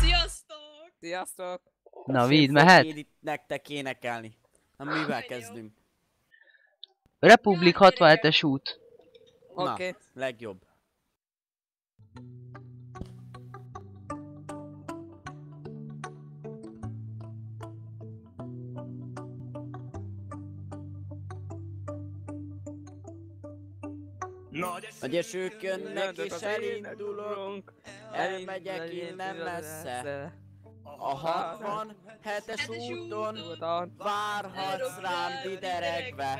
Sziasztok! Sziasztok! Na, Vid, mehet? Én itt nektek énekelni. Na, mivel kezdünk? Republik 67-es út. Oké. Na, legjobb. Nagy esők jönnek és elindulunk, elmegyek innen messze. A 67-es úton várhatsz rám dideregve.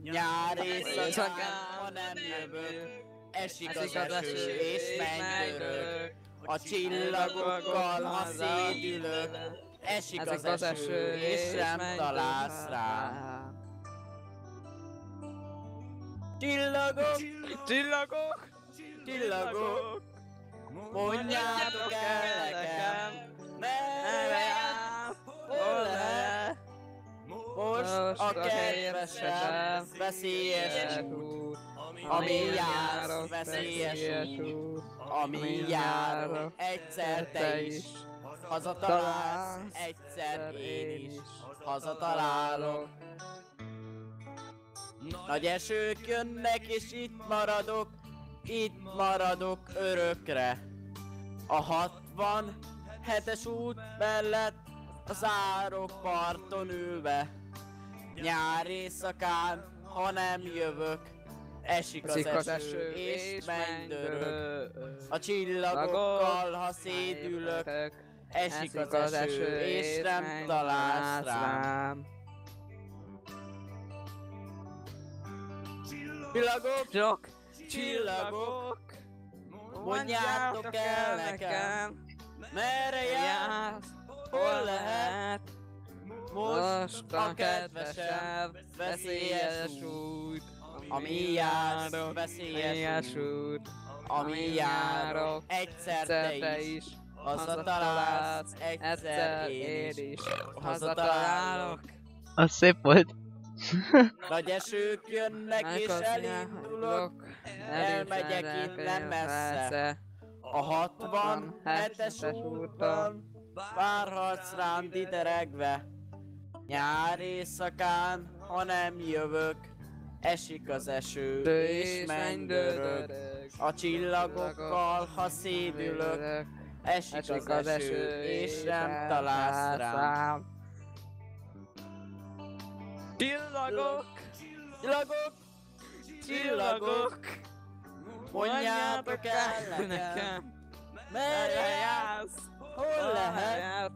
Nyár éjszakán, ha nem jövök, esik az eső és mennydörög. A csillagokkal, ha szédülök, esik az eső és nem találsz rám. Csillagok, csillagok, csillagok, mondjátok el nekem, merre jár, hol lehet. Most a kedvesem veszélyes út, ami jársz, veszélyes út, ami járok, egyszer te is, hazatalálsz, egyszer én is, hazatalálok. Nagy esők jönnek és itt maradok örökre. A 67-es út mellett a zárok parton ülve. Nyár éjszakán, ha nem jövök, esik az eső és mennydörög. A csillagokkal, ha szédülök, esik az eső és nem találsz rám. Csillagok, csillagok, mondjátok el nekem, merre jársz, hol lehet. Most a kedvesebb, veszélyes út, ami jársz, veszélyes út, ami járok, egyszer te is, hazatalálsz, egyszer én is, hazatalálok. Az szép volt. Nagy esők jönnek és elindulok, elmegyek innen messze. A 67-es úton várhatsz rám dideregve. Nyár éjszakán, ha nem jövök, esik az eső és mennydörög. A csillagokkal, ha szédülök, esik az eső és nem találsz rám. Csillagok, csillagok, csillagok, mondjátok el nekem, merre jársz, hol lehet.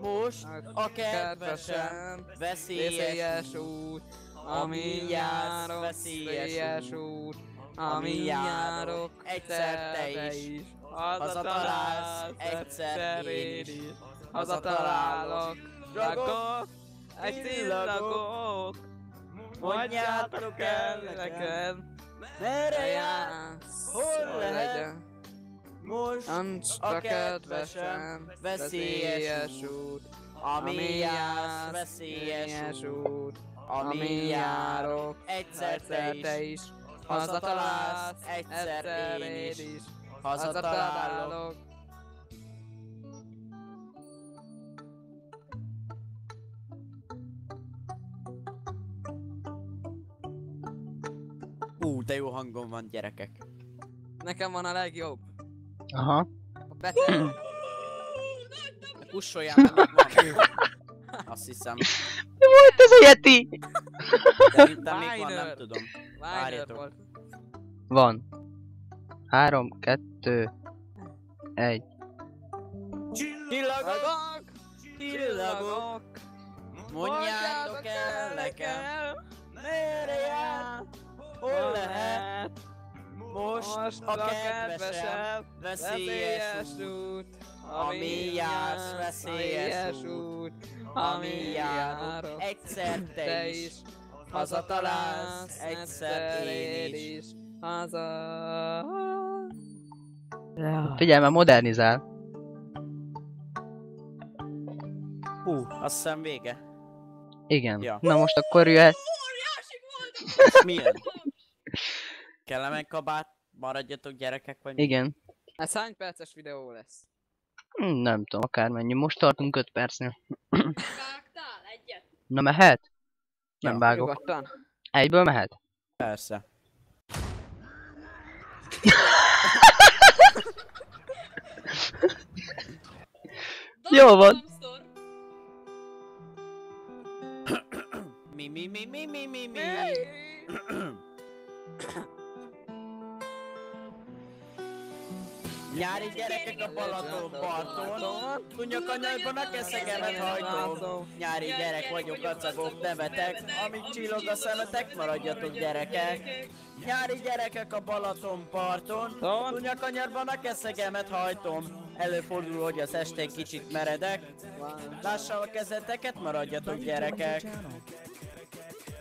Most a kedvesem, veszélyes út, ami jársz, veszélyes út, ami járok, egyszer te is, hazatalálsz, egyszer én is, hazatalálok. Csillagok, csillagok, mondjátok el nekem, merre jársz, hol lehet. Most a kedvesem, veszélyes út, ami jársz, veszélyes út, ami járok, egyszer te is, hazatalálsz, egyszer én is, hazatalálok. De jó hangom van, gyerekek. Nekem van a legjobb. Aha. A beteg. Kussoljál, mert meg van. Azt hiszem. Mi volt ez a Yeti? Szerintem még van, nem tudom. Várjatok. Van. 3, 2, 1. Csillagok! Csillagok! Mondjátok el nekem, merre jár, hol lehet. Most a kedvesebb, veszélyes út, ami jársz, veszélyes út, ami járok, egyszer te is, hazatalálsz, egyszer én is, haza. Figyelj, mert modernizál. Azt hiszem vége. Igen. Ja. Na most akkor jöhet. Milyen? Kellemen kabát, maradjatok gyerekek vagy... Igen. Ez hány perces videó lesz? Nem tudom, akármennyi. Most tartunk 5 percnél. Vágtál egyet? Na mehet? Nem Ja, vágok. Nyugodtan? Egyből mehet? Persze. Jó van. Hamster. Mi. Nyári gyerekek a Balaton parton, Tunyakanyarban a keszegemet hajtom. Nyári gyerek vagyok, kacagok, nevetek, amíg csillog a szemetek, maradjatok gyerekek. Nyári gyerekek a Balaton parton, Tunyakanyarban a keszegemet hajtom. Előfordul, hogy az estén kicsit meredek, lássam a kezeteket, maradjatok gyerekek.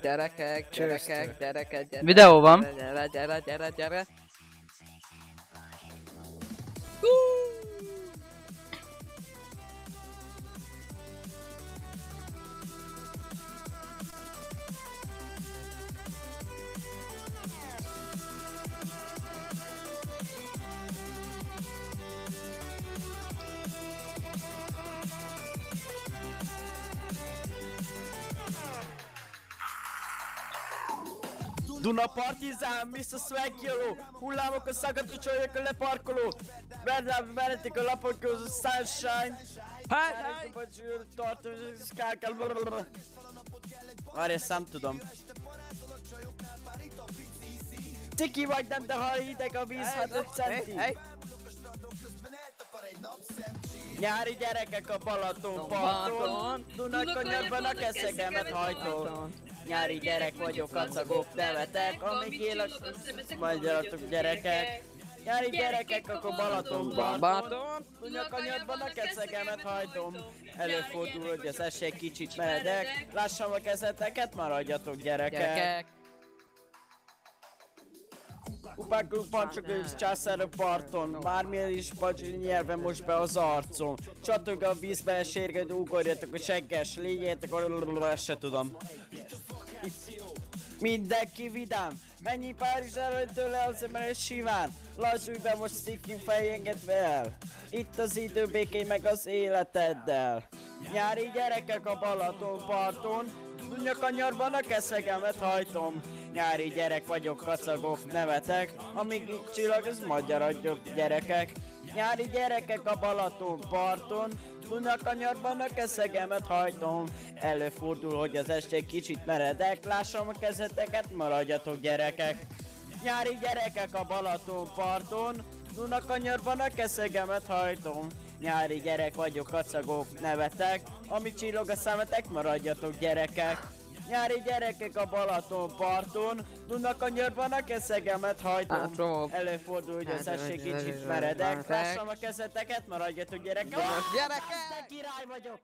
Gyerekek. Videó van. Gyere. Duna partizán, Mr. Swag Yellow, hullámok a szaggató csajok a leparkoló, veretik a lapok között sunshine. Hát, tartom, szkálkál, várj, ezt nem tudom. Ciki vagy nem, de ha hideg a víz, hát 5 centi. Nyári gyerekek a Balaton parton, Dunakanyarban a keszegemet hajtom. Nyári gyerek vagyok, kacagok, nevetek, amíg élek, magyaratok gyerekek. Nyári gyerekek, akkor Balaton parton, Dunakanyarban a keszegemet hajtom. Előfordul, hogy az esély kicsit meredek, lássam a kezeteket, maradjatok gyerekek. Upákul pancsok ősz császár a parton, bármilyen is badzsi nyelve most be az arcom. Csatog a vízbe, sérged, ugorjatok a segges, légjetek, ezt se tudom. Mindenki vidám, mennyi Párizs előtt tőle az ember siván. Lassúj be, most szívjünk fejengedve el. Itt az idő, békélj meg az életeddel. Nyári gyerekek a Balaton parton, Dunakanyarban a keszegemet hajtom. Nyári gyerek vagyok, kacagok, nevetek, amíg itt csillag, ez magyaradjok gyerekek. Nyári gyerekek a Balaton parton, Dunakanyarban a keszegemet hajtom. Előfordul, hogy az este kicsit meredek, lássam a kezeteket, maradjatok gyerekek. Nyári gyerekek a Balaton parton, Dunakanyarban a keszegemet hajtom. Nyári gyerek vagyok, kacagok, nevetek, amíg csillog a szemetek, maradjatok gyerekek. Nyári gyerekek a Balaton parton, Dunakanyarban a keszegemet hajtom. Előfordul, hogy az esély kicsit meredek, lássam a kezeteket, maradjatok gyerekek. Gyerekek! Király vagyok!